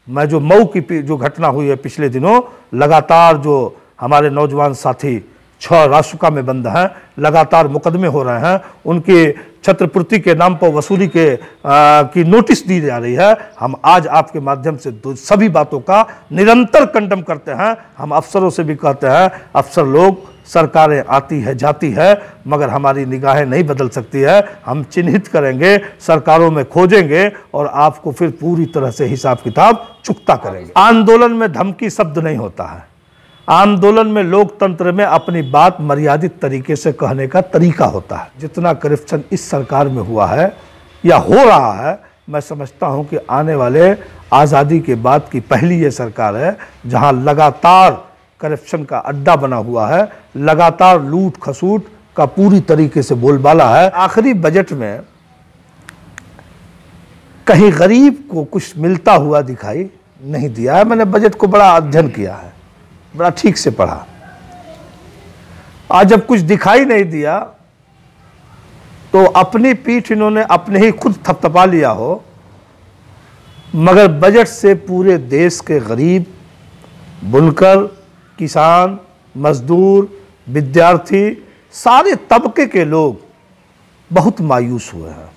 मैं जो मऊ की जो घटना हुई है पिछले दिनों, लगातार जो हमारे नौजवान साथी 6 रासुका में बंद हैं, लगातार मुकदमे हो रहे हैं, उनके छत्रपूर्ति के नाम पर वसूली की नोटिस दी जा रही है। हम आज आपके माध्यम से सभी बातों का निरंतर कंडम करते हैं। हम अफसरों से भी कहते हैं, अफसर लोग, सरकारें आती है जाती है, मगर हमारी निगाहें नहीं बदल सकती है। हम चिन्हित करेंगे, सरकारों में खोजेंगे और आपको फिर पूरी तरह से हिसाब किताब चुकता करेंगे। आंदोलन में धमकी शब्द नहीं होता है। आंदोलन में लोकतंत्र में अपनी बात मर्यादित तरीके से कहने का तरीका होता है। जितना करप्शन इस सरकार में हुआ है या हो रहा है, मैं समझता हूं कि आने वाले आज़ादी के बाद की पहली ये सरकार है जहां लगातार करप्शन का अड्डा बना हुआ है, लगातार लूट खसूट का पूरी तरीके से बोलबाला है। आखिरी बजट में कहीं गरीब को कुछ मिलता हुआ दिखाई नहीं दिया है। मैंने बजट को बड़ा अध्ययन किया है, बड़ा ठीक से पढ़ा। आज जब कुछ दिखाई नहीं दिया तो अपनी पीठ इन्होंने अपने ही खुद थपथपा लिया हो, मगर बजट से पूरे देश के गरीब, बुनकर, किसान, मजदूर, विद्यार्थी, सारे तबके के लोग बहुत मायूस हुए हैं।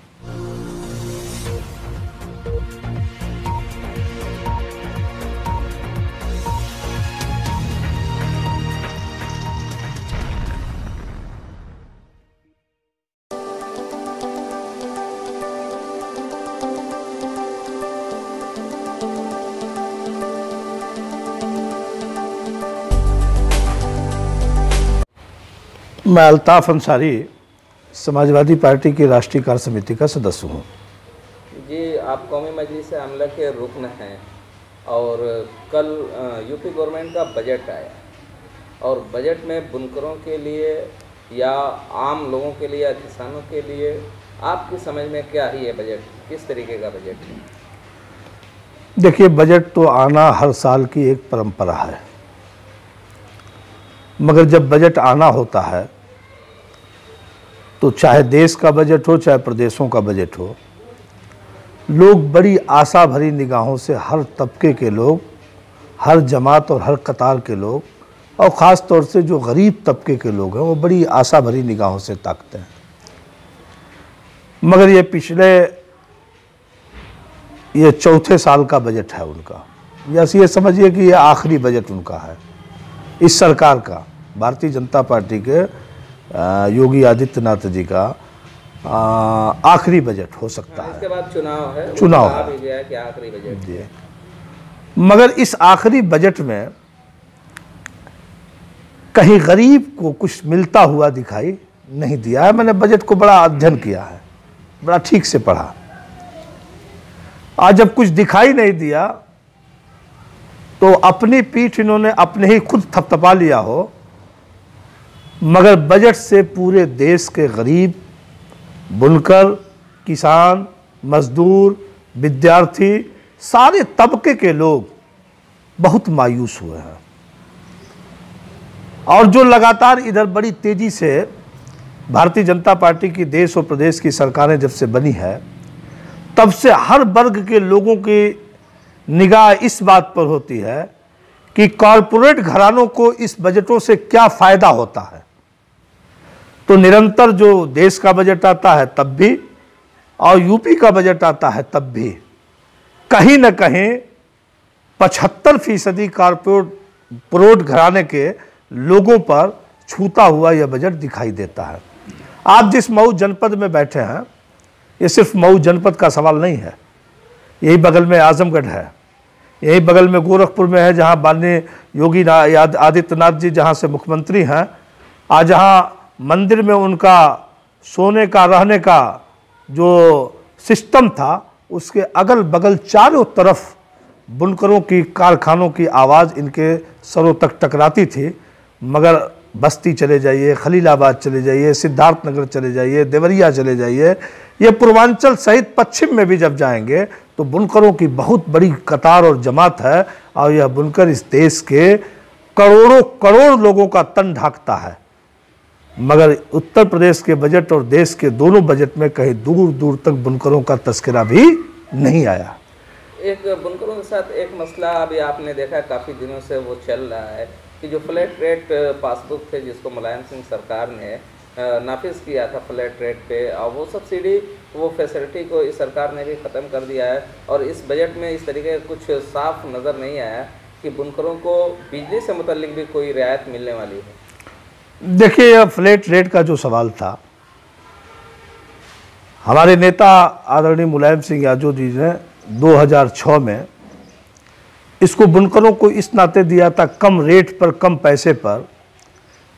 मैं अल्ताफ अंसारी समाजवादी पार्टी की राष्ट्रीय कार्य समिति का सदस्य हूँ। जी, आप कौमी मजलिस आमला के रुकन हैं और कल यूपी गवर्नमेंट का बजट आया और बजट में बुनकरों के लिए या आम लोगों के लिए या किसानों के लिए आपकी समझ में क्या है ये बजट, किस तरीके का बजट है? देखिए, बजट तो आना हर साल की एक परंपरा है, मगर जब बजट आना होता है तो चाहे देश का बजट हो चाहे प्रदेशों का बजट हो, लोग बड़ी आशा भरी निगाहों से, हर तबके के लोग, हर जमात और हर कतार के लोग, और ख़ास तौर से जो गरीब तबके के लोग हैं, वो बड़ी आशा भरी निगाहों से ताकते हैं। मगर ये चौथे साल का बजट है उनका, या ये समझिए कि ये आखिरी बजट उनका है, इस सरकार का, भारतीय जनता पार्टी के योगी आदित्यनाथ जी का आखिरी बजट हो सकता है। इसके बाद चुनाव है, कि आखिरी बजट जी। मगर इस आखिरी बजट में कहीं गरीब को कुछ मिलता हुआ दिखाई नहीं दिया है। मैंने बजट को बड़ा अध्ययन किया है, बड़ा ठीक से पढ़ा। आज जब कुछ दिखाई नहीं दिया तो अपनी पीठ इन्होंने अपने ही खुद थपथपा लिया हो, मगर बजट से पूरे देश के गरीब, बुनकर, किसान, मजदूर, विद्यार्थी, सारे तबके के लोग बहुत मायूस हुए हैं। और जो लगातार इधर बड़ी तेजी से भारतीय जनता पार्टी की देश और प्रदेश की सरकारें जब से बनी है, तब से हर वर्ग के लोगों की निगाह इस बात पर होती है कि कॉरपोरेट घरानों को इस बजटों से क्या फायदा होता है। तो निरंतर जो देश का बजट आता है तब भी और यूपी का बजट आता है तब भी कहीं न कहीं 75% कॉरपोरेट घराने के लोगों पर छूता हुआ यह बजट दिखाई देता है। आप जिस मऊ जनपद में बैठे हैं, ये सिर्फ मऊ जनपद का सवाल नहीं है, यही बगल में आजमगढ़ है, यही बगल में गोरखपुर में है, जहां माननीय योगी आदित्यनाथ जी जहां से मुख्यमंत्री हैं। आज जहां मंदिर में उनका सोने का, रहने का जो सिस्टम था, उसके अगल बगल चारों तरफ बुनकरों की, कारखानों की आवाज़ इनके सरों तक टकराती थी। मगर बस्ती चले जाइए, खलीलाबाद चले जाइए, सिद्धार्थनगर चले जाइए, देवरिया चले जाइए, ये पूर्वांचल सहित पश्चिम में भी जब जाएंगे तो बुनकरों की बहुत बड़ी कतार और जमात है। और यह बुनकर इस देश के करोड़ों करोड़ लोगों का तन ढांकता है। मगर उत्तर प्रदेश के बजट और देश के दोनों बजट में कहीं दूर दूर तक बुनकरों का तस्करा भी नहीं आया। एक बुनकरों के साथ एक मसला अभी आपने देखा काफ़ी दिनों से वो चल रहा है कि जो फ्लैट रेट पासबुक थे जिसको मुलायम सिंह सरकार ने नाफिज किया था फ्लैट रेट पे, और वो सब्सिडी वो फैसिलिटी को इस सरकार ने भी ख़त्म कर दिया है। और इस बजट में इस तरीके का कुछ साफ नज़र नहीं आया कि बुनकरों को बिजली से मुतल्लिक भी कोई रियायत मिलने वाली है। देखिए, यह फ्लैट रेट का जो सवाल था, हमारे नेता आदरणीय मुलायम सिंह यादव जी ने 2006 में इसको बुनकरों को इस नाते दिया था कम रेट पर कम पैसे पर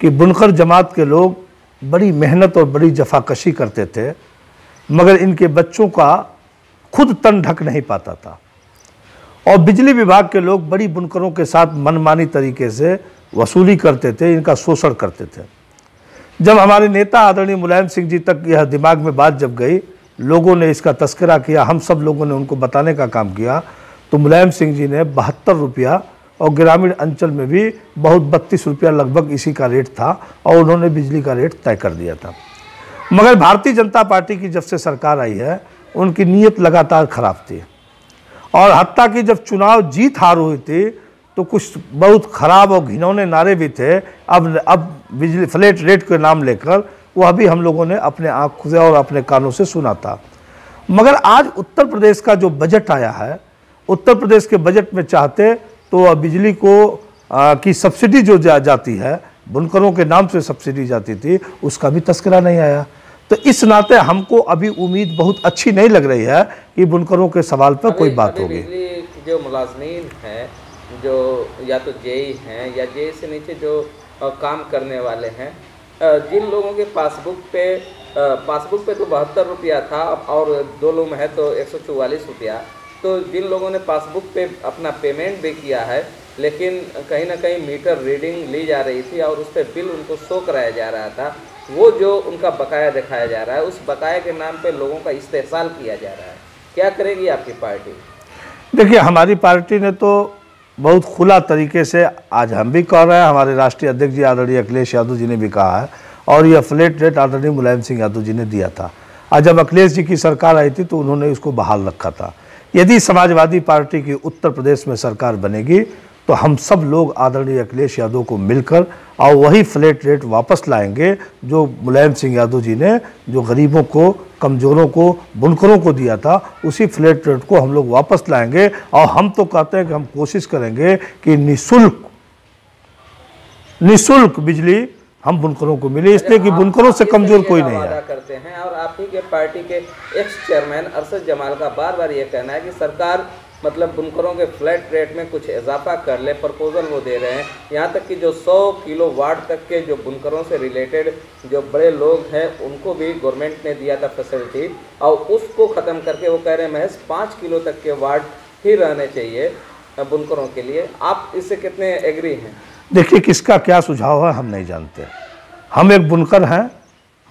कि बुनकर जमात के लोग बड़ी मेहनत और बड़ी जफाकशी करते थे, मगर इनके बच्चों का खुद तन ढक नहीं पाता था। और बिजली विभाग के लोग बड़ी बुनकरों के साथ मनमानी तरीके से वसूली करते थे, इनका शोषण करते थे। जब हमारे नेता आदरणीय मुलायम सिंह जी तक यह दिमाग में बात जब गई, लोगों ने इसका तस्करा किया, हम सब लोगों ने उनको बताने का काम किया, तो मुलायम सिंह जी ने 72 रुपया और ग्रामीण अंचल में भी बहुत 32 रुपया लगभग इसी का रेट था, और उन्होंने बिजली का रेट तय कर दिया था। मगर भारतीय जनता पार्टी की जब से सरकार आई है, उनकी नीयत लगातार खराब थी, और हत्ता कि जब चुनाव जीत हार हुई थी तो कुछ बहुत खराब और घिनौने नारे भी थे। अब बिजली फ्लैट रेट के नाम लेकर वह भी हम लोगों ने अपने आँखों से और अपने कानों से सुना था। मगर आज उत्तर प्रदेश का जो बजट आया है, उत्तर प्रदेश के बजट में चाहते तो बिजली को की सब्सिडी जो जाती है, बुनकरों के नाम से सब्सिडी जाती थी, उसका भी तस्करा नहीं आया। तो इस नाते हमको अभी उम्मीद बहुत अच्छी नहीं लग रही है कि बुनकरों के सवाल पर कोई बात होगी। जो मुलाजमीन हैं, जो या तो जेई हैं या जेई से नीचे जो काम करने वाले हैं, जिन लोगों के पासबुक पे तो 72 रुपया था और 2 लोग है तो 144 रुपया, तो जिन लोगों ने पासबुक पे अपना पेमेंट भी किया है, लेकिन कहीं ना कहीं मीटर रीडिंग ली जा रही थी और उस पर बिल उनको शो कराया जा रहा था, वो जो उनका बकाया दिखाया जा रहा है, उस बकाया के नाम पे लोगों का इस्तेहसाल किया जा रहा है। क्या करेगी आपकी पार्टी? देखिए, हमारी पार्टी ने तो बहुत खुला तरीके से, आज हम भी कह रहे हैं, हमारे राष्ट्रीय अध्यक्ष जी आदरणीय अखिलेश यादव जी ने भी कहा है, और यह फ्लैट रेट आदरणीय मुलायम सिंह यादव जी ने दिया था। आज जब अखिलेश जी की सरकार आई थी तो उन्होंने इसको बहाल रखा था। यदि समाजवादी पार्टी की उत्तर प्रदेश में सरकार बनेगी तो हम सब लोग आदरणीय अखिलेश यादव को मिलकर और वही फ्लैट रेट वापस लाएंगे जो मुलायम सिंह यादव जी ने जो गरीबों को, कमज़ोरों को, बुनकरों को दिया था, उसी फ्लैट रेट को हम लोग वापस लाएंगे। और हम तो कहते हैं कि हम कोशिश करेंगे कि निःशुल्क बिजली हम बुनकरों को मिले, इसलिए कि बुनकरों से कमज़ोर कोई नहीं है। करते हैं और आप ही के पार्टी के एक्स चेयरमैन अरशद जमाल का बार बार ये कहना है कि सरकार मतलब बुनकरों के फ्लैट रेट में कुछ इजाफा कर ले, प्रपोजल वो दे रहे हैं। यहाँ तक कि जो 100 किलोवाट तक के जो बुनकरों से रिलेटेड जो बड़े लोग हैं उनको भी गवर्नमेंट ने दिया था फैसिलिटी, और उसको ख़त्म करके वो कह रहे हैं महज 5 किलो तक के वाट ही रहने चाहिए बुनकरों के लिए। आप इससे कितने एग्री हैं? देखिए, किसका क्या सुझाव है हम नहीं जानते। हम एक बुनकर हैं,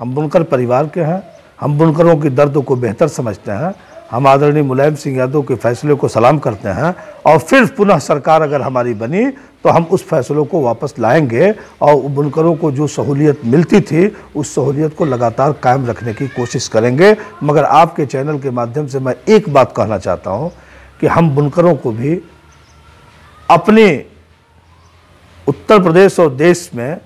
हम बुनकर परिवार के हैं, हम बुनकरों की दर्द को बेहतर समझते हैं। हम आदरणीय मुलायम सिंह यादव के फैसले को सलाम करते हैं, और फिर पुनः सरकार अगर हमारी बनी तो हम उस फैसलों को वापस लाएंगे और बुनकरों को जो सहूलियत मिलती थी उस सहूलियत को लगातार कायम रखने की कोशिश करेंगे। मगर आपके चैनल के माध्यम से मैं एक बात कहना चाहता हूँ कि हम बुनकरों को भी अपने उत्तर प्रदेश और देश में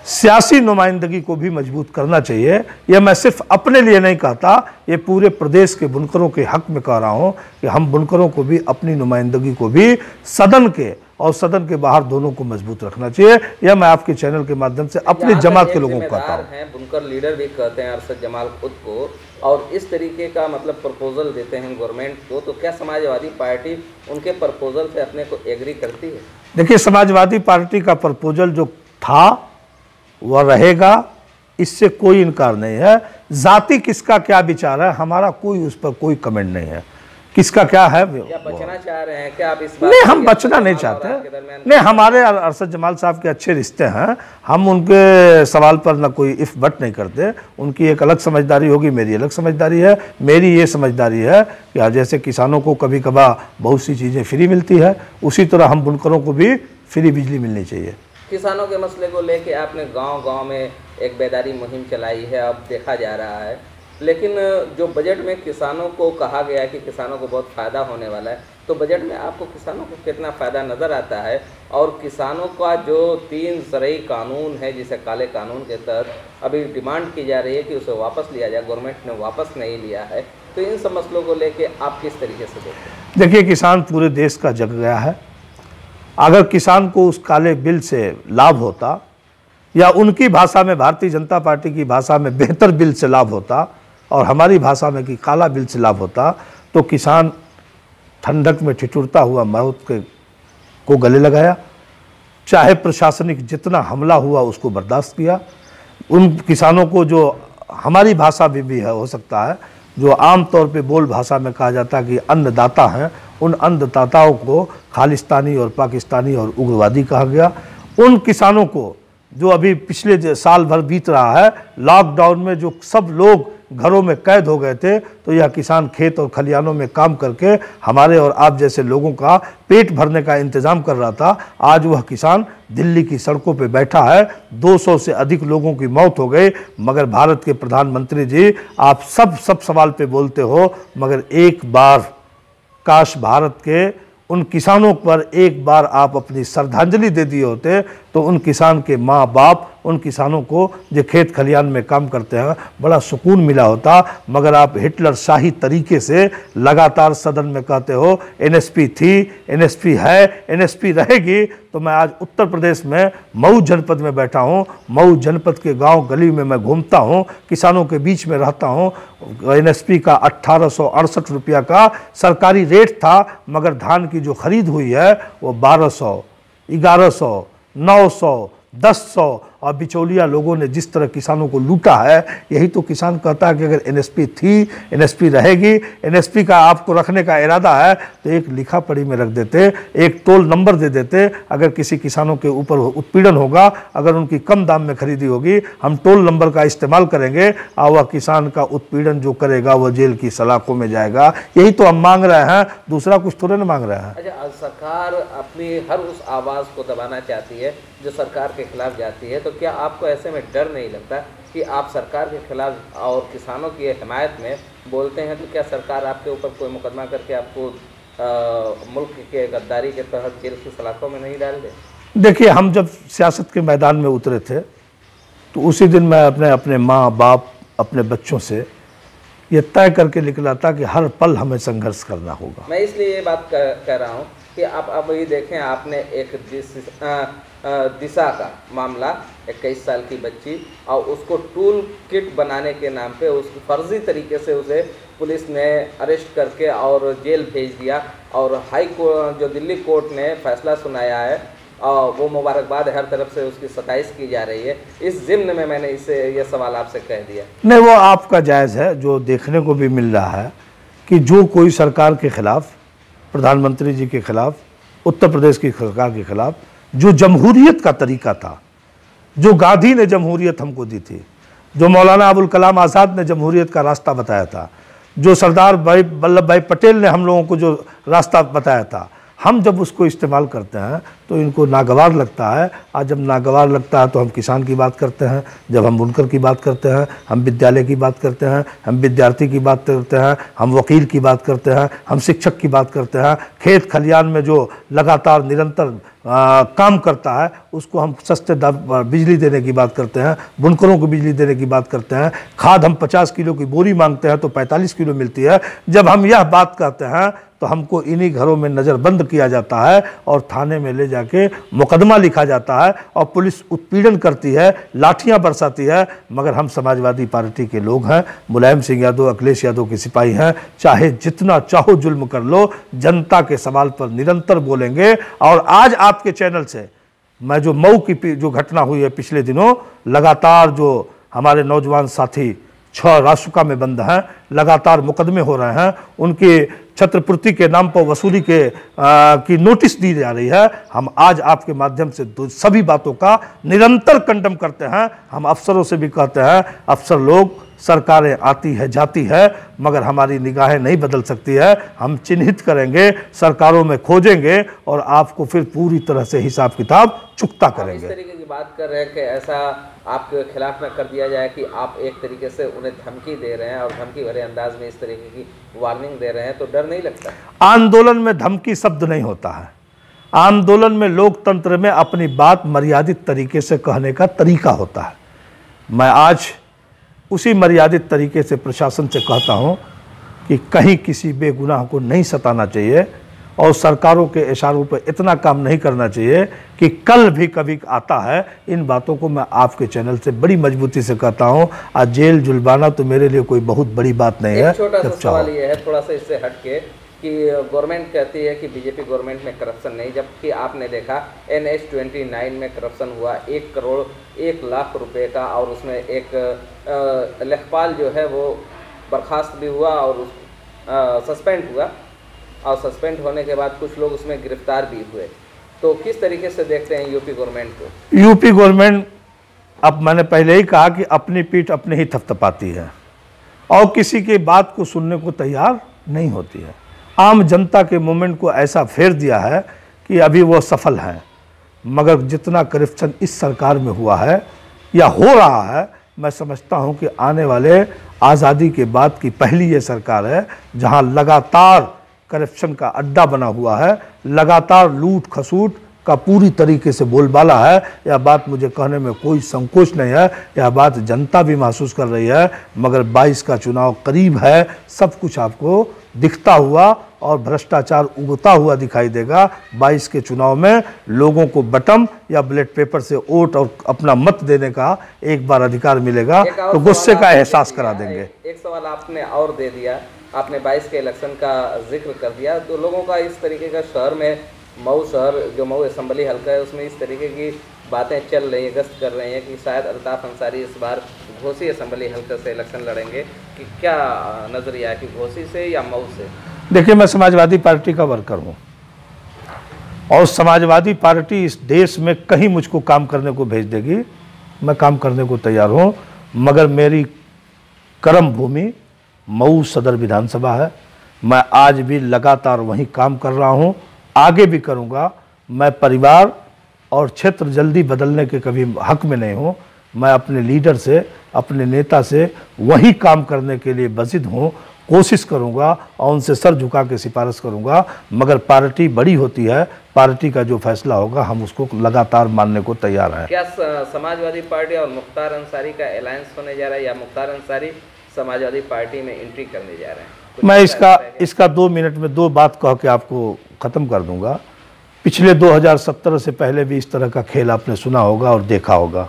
सियासी नुमाइंदगी को भी मजबूत करना चाहिए। यह मैं सिर्फ अपने लिए नहीं कहता, ये पूरे प्रदेश के बुनकरों के हक में कह रहा हूँ कि हम बुनकरों को भी अपनी नुमाइंदगी को भी सदन के और सदन के बाहर दोनों को मजबूत रखना चाहिए। यह मैं आपके चैनल के माध्यम से अपनी जमात के लोगों को कहता हूँ। बुनकर लीडर भी कहते हैं अरशद जमाल खुद को, और इस तरीके का मतलब प्रपोजल देते हैं गवर्नमेंट को, तो क्या समाजवादी पार्टी उनके प्रपोजल से अपने को एग्री करती है? देखिए, समाजवादी पार्टी का प्रपोजल जो था वह रहेगा, इससे कोई इनकार नहीं है। जाति किसका क्या विचार है, हमारा कोई उस पर कोई कमेंट नहीं है। किसका क्या है, क्या बचना चाह रहे हैं क्या आप इस बात? नहीं, हम बचना नहीं चाहते। नहीं, हमारे अरशद जमाल साहब के अच्छे रिश्ते हैं, हम उनके सवाल पर ना कोई इफ बट नहीं करते। उनकी एक अलग समझदारी होगी, मेरी अलग समझदारी है। मेरी ये समझदारी है कि जैसे किसानों को कभी कभार बहुत सी चीज़ें फ्री मिलती है, उसी तरह हम बुनकरों को भी फ्री बिजली मिलनी चाहिए। किसानों के मसले को लेके आपने गांव-गांव में एक बेदारी मुहिम चलाई है, अब देखा जा रहा है लेकिन जो बजट में किसानों को कहा गया है कि किसानों को बहुत फ़ायदा होने वाला है, तो बजट में आपको किसानों को कितना फ़ायदा नज़र आता है? और किसानों का जो 3 ज़रई कानून है, जिसे काले कानून के तहत अभी डिमांड की जा रही है कि उसे वापस लिया जाए, गवर्नमेंट ने वापस नहीं लिया है, तो इन सब मसलों को लेके आप किस तरीके से देखते हैं? देखिए, किसान पूरे देश का जग गया है। अगर किसान को उस काले बिल से लाभ होता, या उनकी भाषा में, भारतीय जनता पार्टी की भाषा में बेहतर बिल से लाभ होता, और हमारी भाषा में कि काला बिल से लाभ होता, तो किसान ठंडक में ठिठुरता हुआ मौत को गले लगाया। चाहे प्रशासनिक जितना हमला हुआ उसको बर्दाश्त किया। उन किसानों को, जो हमारी भाषा में भी है, हो सकता है, जो आम तौर पे बोल भाषा में कहा जाता है कि अन्नदाता हैं, उन अन्नदाताओं को खालिस्तानी और पाकिस्तानी और उग्रवादी कहा गया। उन किसानों को जो अभी पिछले साल भर बीत रहा है, लॉकडाउन में जो सब लोग घरों में कैद हो गए थे, तो यह किसान खेत और खलिहानों में काम करके हमारे और आप जैसे लोगों का पेट भरने का इंतज़ाम कर रहा था। आज वह किसान दिल्ली की सड़कों पे बैठा है। 200 से अधिक लोगों की मौत हो गई। मगर भारत के प्रधानमंत्री जी, आप सब सवाल पे बोलते हो, मगर एक बार काश भारत के उन किसानों पर एक बार आप अपनी श्रद्धांजलि दे दिए होते, तो उन किसान के माँ बाप, उन किसानों को जो खेत खलिहान में काम करते हैं, बड़ा सुकून मिला होता। मगर आप हिटलर शाही तरीके से लगातार सदन में कहते हो एनएसपी थी, एनएसपी है, एनएसपी रहेगी। तो मैं आज उत्तर प्रदेश में मऊ जनपद में बैठा हूँ। मऊ जनपद के गांव गली में मैं घूमता हूँ, किसानों के बीच में रहता हूँ। एनएसपी का 1868 रुपया का सरकारी रेट था, मगर धान की जो खरीद हुई है वो 1200, 1100, 900, 1000, और बिचौलिया लोगों ने जिस तरह किसानों को लूटा है, यही तो किसान कहता है कि अगर एनएसपी थी, एनएसपी रहेगी। एनएसपी का आपको रखने का इरादा है तो एक लिखा पढ़ी में रख देते, एक टोल नंबर दे देते। अगर किसी किसानों के ऊपर उत्पीड़न होगा, अगर उनकी कम दाम में खरीदी होगी, हम टोल नंबर का इस्तेमाल करेंगे, और वह किसान का उत्पीड़न जो करेगा वह जेल की सलाखों में जाएगा। यही तो हम मांग रहे हैं, दूसरा कुछ थोड़े ना मांग रहे हैं। अच्छा, सरकार अपनी हर उस आवाज़ को दबाना चाहती है जो सरकार के खिलाफ जाती है, तो क्या आपको ऐसे में डर नहीं लगता कि आप सरकार के खिलाफ और किसानों की हिमायत में बोलते हैं, तो क्या सरकार आपके ऊपर कोई मुकदमा करके आपको मुल्क के गद्दारी के तहत जेल की सलाखों में नहीं डाल दे? देखिए, हम जब सियासत के मैदान में उतरे थे, तो उसी दिन मैं अपने माँ बाप, अपने बच्चों से ये तय करके निकला था कि हर पल हमें संघर्ष करना होगा। मैं इसलिए ये बात कह रहा हूँ कि आप अब ये देखें, आपने एक दिशा का मामला, 21 साल की बच्ची, और उसको टूल किट बनाने के नाम पे उसको फर्जी तरीके से उसे पुलिस ने अरेस्ट करके और जेल भेज दिया। और हाई कोर्ट, जो दिल्ली कोर्ट ने फैसला सुनाया है, वो मुबारकबाद हर तरफ से उसकी सताइश की जा रही है। इस ज़िम्न में मैंने इसे ये सवाल आपसे कह दिया। नहीं, वो आपका जायज़ है। जो देखने को भी मिल रहा है कि जो कोई सरकार के खिलाफ, प्रधानमंत्री जी के खिलाफ, उत्तर प्रदेश की सरकार के खिलाफ, जो जमहूरियत का तरीका था, जो गांधी ने जमहूरियत हमको दी थी, जो मौलाना अबुल कलाम आज़ाद ने जमहूरियत का रास्ता बताया था, जो सरदार वल्लभ भाई पटेल ने हम लोगों को जो रास्ता बताया था, हम जब उसको इस्तेमाल करते हैं तो इनको नागवार लगता है। आज जब नागवार लगता है तो हम किसान की बात करते हैं, जब हम बुनकर की बात करते हैं, हम विद्यालय की बात करते हैं, हम विद्यार्थी की बात करते हैं, हम वकील की बात करते हैं, हम शिक्षक की बात करते हैं, खेत खलिहान में जो लगातार निरंतर काम करता है उसको हम सस्ते बिजली देने की बात करते हैं, बुनकरों को बिजली देने की बात करते हैं। खाद हम 50 किलो की बोरी मांगते हैं तो 45 किलो मिलती है। जब हम यह बात करते हैं तो हमको इन्हीं घरों में नज़रबंद किया जाता है और थाने में ले जाके मुकदमा लिखा जाता है और पुलिस उत्पीड़न करती है, लाठियां बरसाती है। मगर हम समाजवादी पार्टी के लोग हैं, मुलायम सिंह यादव, अखिलेश यादव के सिपाही हैं। चाहे जितना चाहो जुल्म कर लो, जनता के सवाल पर निरंतर बोलेंगे। और आज आपके चैनल से मैं जो मऊ की जो घटना हुई है पिछले दिनों, लगातार जो हमारे नौजवान साथी 6 रासुका में बंद हैं, लगातार मुकदमे हो रहे हैं, उनके छत्रपूर्ति के नाम पर वसूली की नोटिस दी जा रही है। हम आज आपके माध्यम से सभी बातों का निरंतर कंडम करते हैं। हम अफसरों से भी कहते हैं, अफसर लोग, सरकारें आती है जाती है मगर हमारी निगाहें नहीं बदल सकती है। हम चिन्हित करेंगे, सरकारों में खोजेंगे और आपको फिर पूरी तरह से हिसाब किताब चुकता करेंगे। इस तरीके की बात कर रहे हैं कि ऐसा आपके खिलाफ में कर दिया जाए कि आप एक तरीके से उन्हें धमकी दे रहे हैं और धमकी भरे अंदाज में इस तरीके की वार्निंग दे रहे हैं, तो डर नहीं लगता? आंदोलन में धमकी शब्द नहीं होता है। आंदोलन में लोकतंत्र में अपनी बात मर्यादित तरीके से कहने का तरीका होता है। मैं आज उसी मर्यादित तरीके से प्रशासन से कहता हूं कि कहीं किसी बेगुनाह को नहीं सताना चाहिए और सरकारों के इशारों पर इतना काम नहीं करना चाहिए कि कल भी कभी आता है। इन बातों को मैं आपके चैनल से बड़ी मजबूती से कहता हूं। आज जेल जुलवाना तो मेरे लिए कोई बहुत बड़ी बात नहीं है। छोटा सा सवाल ये है, थोड़ा सा इससे हटके, कि गवर्नमेंट कहती है कि बीजेपी गवर्नमेंट में करप्शन नहीं, जबकि आपने देखा NH-29 में करप्शन हुआ 1 करोड़ 1 लाख रुपए का, और उसमें एक लेखपाल जो है वो बर्खास्त भी हुआ और सस्पेंड हुआ, और सस्पेंड होने के बाद कुछ लोग उसमें गिरफ्तार भी हुए। तो किस तरीके से देखते हैं यूपी गवर्नमेंट को? यूपी गवर्नमेंट, अब मैंने पहले ही कहा कि अपनी पीठ अपने ही थपथपाती है और किसी की बात को सुनने को तैयार नहीं होती है। आम जनता के मूवमेंट को ऐसा फेर दिया है कि अभी वो सफल हैं, मगर जितना करप्शन इस सरकार में हुआ है या हो रहा है, मैं समझता हूं कि आने वाले आज़ादी के बाद की पहली ये सरकार है जहां लगातार करप्शन का अड्डा बना हुआ है, लगातार लूट खसूट का पूरी तरीके से बोलबाला है। यह बात मुझे कहने में कोई संकोच नहीं है, यह बात जनता भी महसूस कर रही है। मगर 22 का चुनाव करीब है, सब कुछ आपको दिखता हुआ और भ्रष्टाचार उगता हुआ दिखाई देगा। 22 के चुनाव में लोगों को बटन या बैलेट पेपर से वोट और अपना मत देने का एक बार अधिकार मिलेगा, तो गुस्से का एहसास करा देंगे। एक सवाल आपने और दे दिया, आपने 22 के इलेक्शन का जिक्र कर दिया, तो लोगों का इस तरीके का शहर में, मऊ शहर जो मऊ असेंबली हल्का है उसमें इस तरीके की बातें चल रही है, गश्त कर रहे हैं कि शायद अल्ताफ अंसारी इस बार घोसी असेंबली हल्के से इलेक्शन लड़ेंगे, कि क्या नजरिया है कि घोसी से या मऊ से? देखिए, मैं समाजवादी पार्टी का वर्कर हूँ और समाजवादी पार्टी इस देश में कहीं मुझको काम करने को भेज देगी, मैं काम करने को तैयार हूँ। मगर मेरी कर्म भूमि मऊ सदर विधानसभा है। मैं आज भी लगातार वहीं काम कर रहा हूँ, आगे भी करूँगा। मैं परिवार और क्षेत्र जल्दी बदलने के कभी हक में नहीं हूँ। मैं अपने लीडर से, अपने नेता से वही काम करने के लिए बजिद हूँ, कोशिश करूँगा और उनसे सर झुका के सिफारिश करूँगा। मगर पार्टी बड़ी होती है, पार्टी का जो फैसला होगा हम उसको लगातार मानने को तैयार हैं। क्या समाजवादी पार्टी और मुख्तार अंसारी का अलायंस होने जा रहा है, या मुख्तार अंसारी समाजवादी पार्टी में एंट्री करने जा रहे हैं? मैं इसका 2 मिनट में 2 बात कह के आपको ख़त्म कर दूंगा। पिछले 2017 से पहले भी इस तरह का खेल आपने सुना होगा और देखा होगा,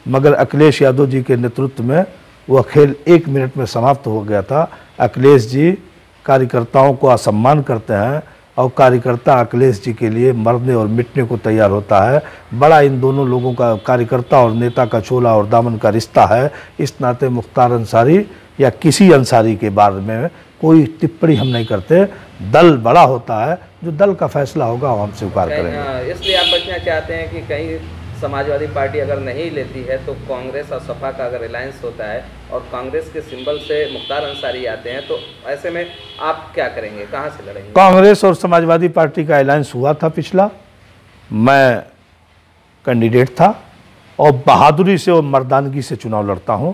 मगर अखिलेश यादव जी के नेतृत्व में वह खेल 1 मिनट में समाप्त हो गया था। अखिलेश जी कार्यकर्ताओं को असम्मान करते हैं और कार्यकर्ता अखिलेश जी के लिए मरने और मिटने को तैयार होता है। बड़ा इन दोनों लोगों का, कार्यकर्ता और नेता का चोला और दामन का रिश्ता है। इस नाते मुख्तार अंसारी या किसी अंसारी के बारे में कोई टिप्पणी हम नहीं करते। दल बड़ा होता है, जो दल का फैसला होगा वो हम स्वीकार करेंगे। इसलिए आप बचना चाहते हैं कि कहीं समाजवादी पार्टी अगर नहीं लेती है तो कांग्रेस और सपा का अगर अलायंस होता है और कांग्रेस के सिंबल से मुख्तार अंसारी आते हैं, तो ऐसे में आप क्या करेंगे, कहाँ से लड़ेंगे? कांग्रेस और समाजवादी पार्टी का अलायंस हुआ था पिछला, मैं कैंडिडेट था और बहादुरी से और मर्दानगी से चुनाव लड़ता हूं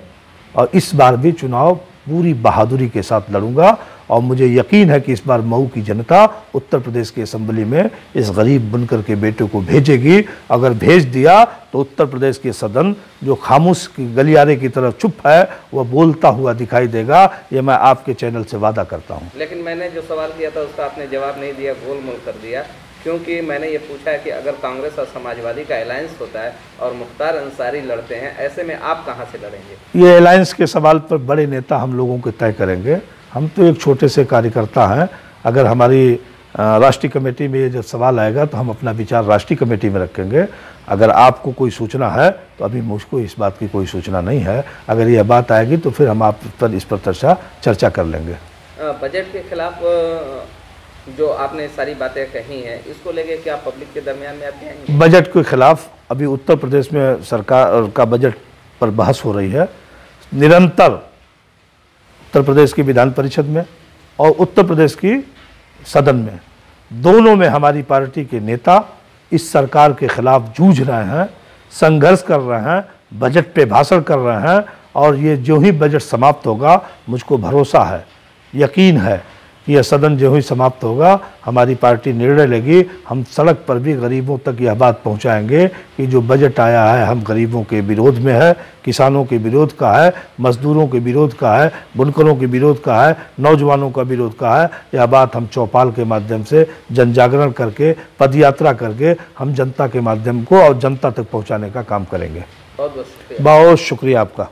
और इस बार भी चुनाव पूरी बहादुरी के साथ लड़ूंगा। और मुझे यकीन है कि इस बार मऊ की जनता उत्तर प्रदेश की असेंबली में इस गरीब बुनकर के बेटे को भेजेगी। अगर भेज दिया तो उत्तर प्रदेश के सदन जो खामोश की गलियारे की तरह चुप है वह बोलता हुआ दिखाई देगा। ये मैं आपके चैनल से वादा करता हूँ। लेकिन मैंने जो सवाल किया था उसका आपने जवाब नहीं दिया, गोलमोल कर दिया, क्योंकि मैंने ये पूछा है कि अगर कांग्रेस और समाजवादी का अलायंस होता है और मुख्तार अंसारी लड़ते हैं, ऐसे में आप कहाँ से लड़ेंगे? ये अलायंस के सवाल पर बड़े नेता हम लोगों को तय करेंगे। हम तो एक छोटे से कार्यकर्ता हैं। अगर हमारी राष्ट्रीय कमेटी में ये जब सवाल आएगा तो हम अपना विचार राष्ट्रीय कमेटी में रखेंगे। अगर आपको कोई सूचना है तो अभी मुझको इस बात की कोई सूचना नहीं है। अगर यह बात आएगी तो फिर हम आप पर इस पर चर्चा कर लेंगे। बजट के खिलाफ जो आपने सारी बातें कही हैं, इसको लेके क्या पब्लिक के दरमियान में आप कहेंगे? बजट के खिलाफ अभी उत्तर प्रदेश में सरकार का बजट पर बहस हो रही है निरंतर। उत्तर प्रदेश की विधान परिषद में और उत्तर प्रदेश की सदन में, दोनों में हमारी पार्टी के नेता इस सरकार के खिलाफ जूझ रहे हैं, संघर्ष कर रहे हैं, बजट पे भाषण कर रहे हैं और ये जो ही बजट समाप्त होगा, मुझको भरोसा है, यकीन है कि यह सदन जो ही समाप्त होगा, हमारी पार्टी निर्णय लेगी, हम सड़क पर भी गरीबों तक यह बात पहुंचाएंगे कि जो बजट आया है हम गरीबों के विरोध में है, किसानों के विरोध का है, मजदूरों के विरोध का है, बुनकरों के विरोध का है, नौजवानों का विरोध का है। यह बात हम चौपाल के माध्यम से जन जागरण करके, पदयात्रा करके हम जनता के माध्यम को और जनता तक पहुँचाने का काम करेंगे। बहुत बहुत शुक्रिया। बहुत शुक्रिया आपका।